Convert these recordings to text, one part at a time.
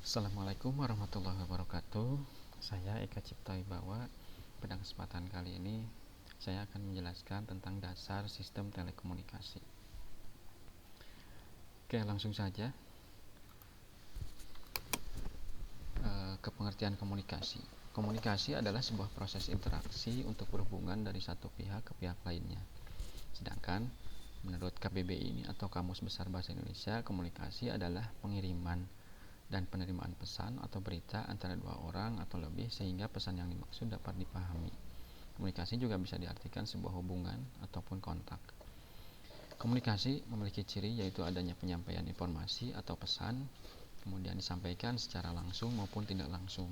Assalamualaikum warahmatullahi wabarakatuh. Saya Eka Cipta Wibawa. Pada kesempatan kali ini saya akan menjelaskan tentang dasar sistem telekomunikasi. Oke, langsung saja ke pengertian komunikasi. Komunikasi adalah sebuah proses interaksi untuk berhubungan dari satu pihak ke pihak lainnya. Sedangkan menurut KBBI ini atau Kamus Besar Bahasa Indonesia, komunikasi adalah pengiriman dan penerimaan pesan atau berita antara dua orang atau lebih sehingga pesan yang dimaksud dapat dipahami. Komunikasi juga bisa diartikan sebuah hubungan ataupun kontak. Komunikasi memiliki ciri yaitu adanya penyampaian informasi atau pesan, kemudian disampaikan secara langsung maupun tidak langsung,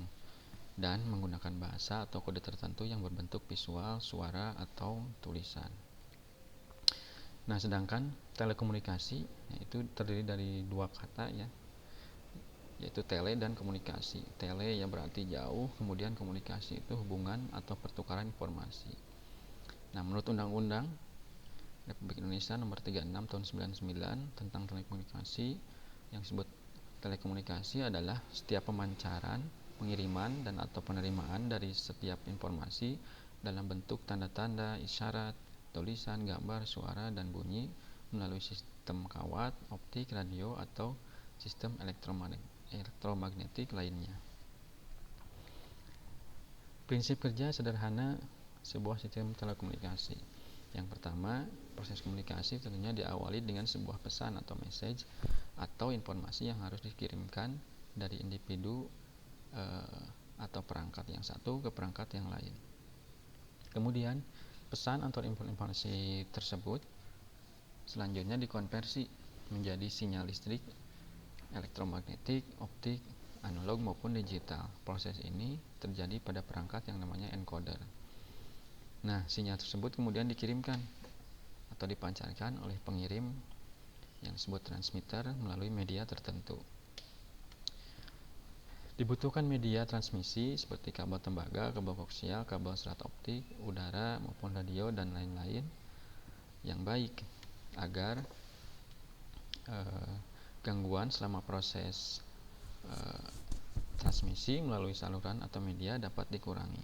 dan menggunakan bahasa atau kode tertentu yang berbentuk visual, suara, atau tulisan. Nah, sedangkan telekomunikasi itu terdiri dari dua kata ya, yaitu tele dan komunikasi. Tele yang berarti jauh, kemudian komunikasi itu hubungan atau pertukaran informasi. Nah, menurut Undang-Undang Republik Indonesia Nomor 36 Tahun 99 tentang telekomunikasi, yang disebut telekomunikasi adalah setiap pemancaran, pengiriman, dan atau penerimaan dari setiap informasi dalam bentuk tanda-tanda, isyarat, tulisan, gambar, suara, dan bunyi melalui sistem kawat, optik, radio, atau sistem elektromagnetik lainnya. Prinsip kerja sederhana sebuah sistem telekomunikasi. Yang pertama, proses komunikasi tentunya diawali dengan sebuah pesan atau message atau informasi yang harus dikirimkan dari individu atau perangkat yang satu ke perangkat yang lain. Kemudian, pesan atau informasi tersebut selanjutnya dikonversi menjadi sinyal listrik, elektromagnetik, optik, analog maupun digital. Proses ini terjadi pada perangkat yang namanya encoder. Nah, sinyal tersebut kemudian dikirimkan atau dipancarkan oleh pengirim yang disebut transmitter melalui media tertentu. Dibutuhkan media transmisi seperti kabel tembaga, kabel koaksial, kabel serat optik, udara maupun radio dan lain-lain yang baik agar gangguan selama proses transmisi melalui saluran atau media dapat dikurangi.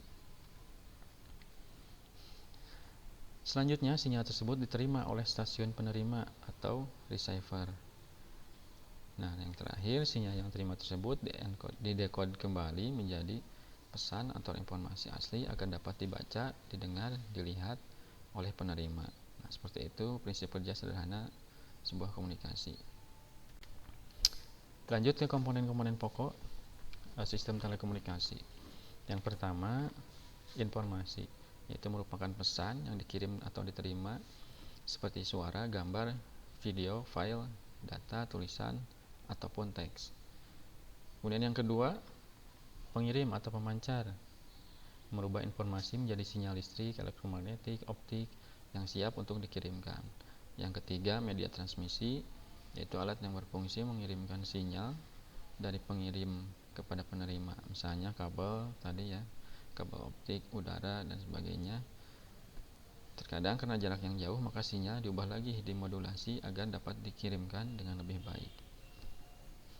Selanjutnya, sinyal tersebut diterima oleh stasiun penerima atau receiver. Nah, yang terakhir, sinyal yang terima tersebut didekode kembali menjadi pesan atau informasi asli agar dapat dibaca, didengar, dilihat oleh penerima. Nah, seperti itu prinsip kerja sederhana sebuah komunikasi. Lanjut ke komponen-komponen pokok sistem telekomunikasi. Yang pertama, informasi, yaitu merupakan pesan yang dikirim atau diterima seperti suara, gambar, video, file, data, tulisan, ataupun teks. Kemudian yang kedua, pengirim atau pemancar, merubah informasi menjadi sinyal listrik, elektromagnetik, optik yang siap untuk dikirimkan. Yang ketiga, media transmisi, yaitu alat yang berfungsi mengirimkan sinyal dari pengirim kepada penerima, misalnya kabel tadi ya, kabel optik, udara, dan sebagainya. Terkadang karena jarak yang jauh maka sinyal diubah lagi, dimodulasi agar dapat dikirimkan dengan lebih baik.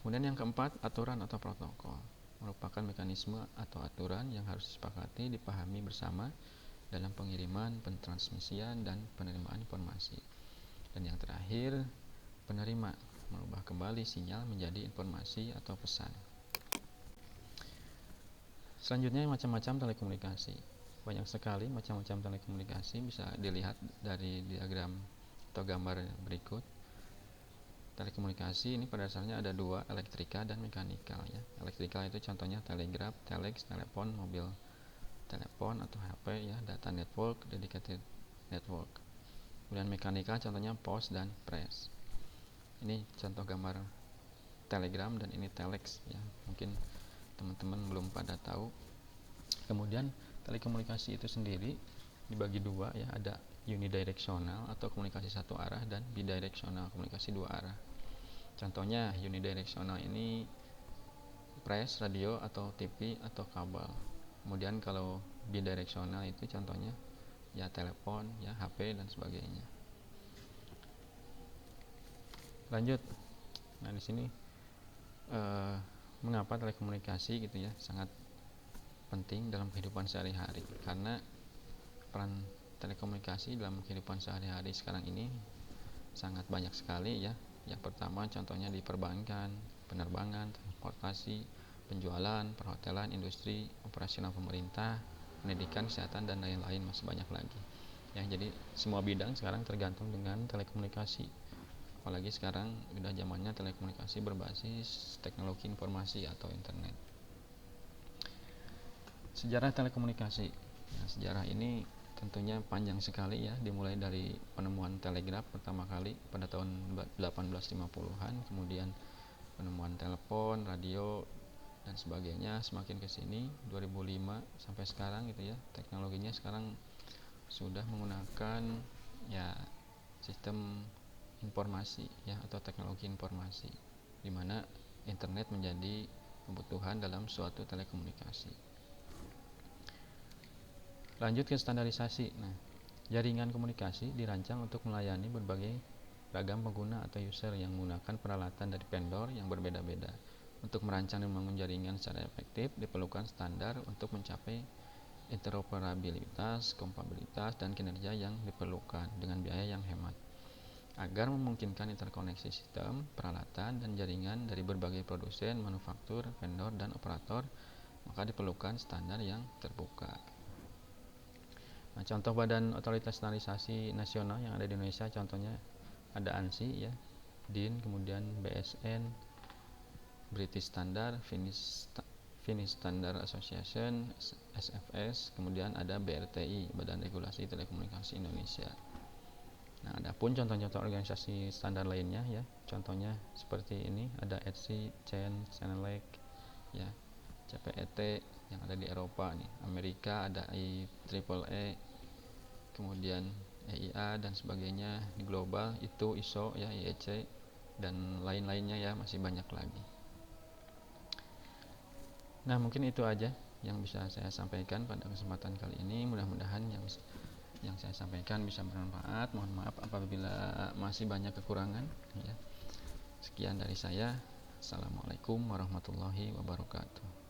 Kemudian yang keempat, aturan atau protokol, merupakan mekanisme atau aturan yang harus disepakati, dipahami bersama dalam pengiriman, pentransmisian, dan penerimaan informasi. Dan yang terakhir, penerima, merubah kembali sinyal menjadi informasi atau pesan. Selanjutnya, macam-macam telekomunikasi. Banyak sekali macam-macam telekomunikasi, bisa dilihat dari diagram atau gambar berikut. Telekomunikasi ini pada dasarnya ada dua, elektrika dan mekanikal ya. Elektrikal itu contohnya telegraf, telex, telepon, mobil telepon atau HP ya, data network, dedicated network. Kemudian mekanikal contohnya pos dan press. Ini contoh gambar telegram dan ini telex ya. Mungkin teman-teman belum pada tahu. Kemudian telekomunikasi itu sendiri dibagi dua ya, ada unidirectional atau komunikasi satu arah dan bidirectional, komunikasi dua arah. Contohnya unidirectional ini press, radio atau TV atau kabel. Kemudian kalau bidirectional itu contohnya ya telepon, ya HP dan sebagainya. Lanjut. Nah, di sini mengapa telekomunikasi gitu ya sangat penting dalam kehidupan sehari-hari, karena peran telekomunikasi dalam kehidupan sehari-hari sekarang ini sangat banyak sekali ya. Yang pertama contohnya di perbankan, penerbangan, transportasi, penjualan, perhotelan, industri, operasional pemerintah, pendidikan, kesehatan, dan lain-lain, masih banyak lagi ya. Jadi semua bidang sekarang tergantung dengan telekomunikasi, apalagi sekarang udah zamannya telekomunikasi berbasis teknologi informasi atau internet. Sejarah telekomunikasi. Nah, sejarah ini tentunya panjang sekali ya, dimulai dari penemuan telegraf pertama kali pada tahun 1850-an, kemudian penemuan telepon, radio, dan sebagainya. Semakin ke sini 2005 sampai sekarang gitu ya, teknologinya sekarang sudah menggunakan ya sistem informasi ya, atau teknologi informasi, di mana internet menjadi kebutuhan dalam suatu telekomunikasi. Lanjut ke standarisasi. Nah, jaringan komunikasi dirancang untuk melayani berbagai ragam pengguna atau user yang menggunakan peralatan dari vendor yang berbeda-beda. Untuk merancang dan membangun jaringan secara efektif, diperlukan standar untuk mencapai interoperabilitas, kompatibilitas, dan kinerja yang diperlukan dengan biaya yang hemat. Agar memungkinkan interkoneksi sistem, peralatan, dan jaringan dari berbagai produsen, manufaktur, vendor, dan operator, maka diperlukan standar yang terbuka. Nah, contoh badan otoritas standarisasi nasional yang ada di Indonesia, contohnya ada ANSI ya, DIN, kemudian BSN, British Standard, Finnish Standard Association, SFS, kemudian ada BRTI, Badan Regulasi Telekomunikasi Indonesia. Nah, adapun contoh-contoh organisasi standar lainnya ya, contohnya seperti ini, ada ETSI, CEN, CENELEC, ya, CPET yang ada di Eropa nih, Amerika ada IEEE, kemudian EIA dan sebagainya. Di global itu ISO ya, IEC, dan lain-lainnya ya, masih banyak lagi. Nah, mungkin itu aja yang bisa saya sampaikan pada kesempatan kali ini. Mudah-mudahan yang saya sampaikan bisa bermanfaat. Mohon maaf apabila masih banyak kekurangan ya. Sekian dari saya. Assalamualaikum warahmatullahi wabarakatuh.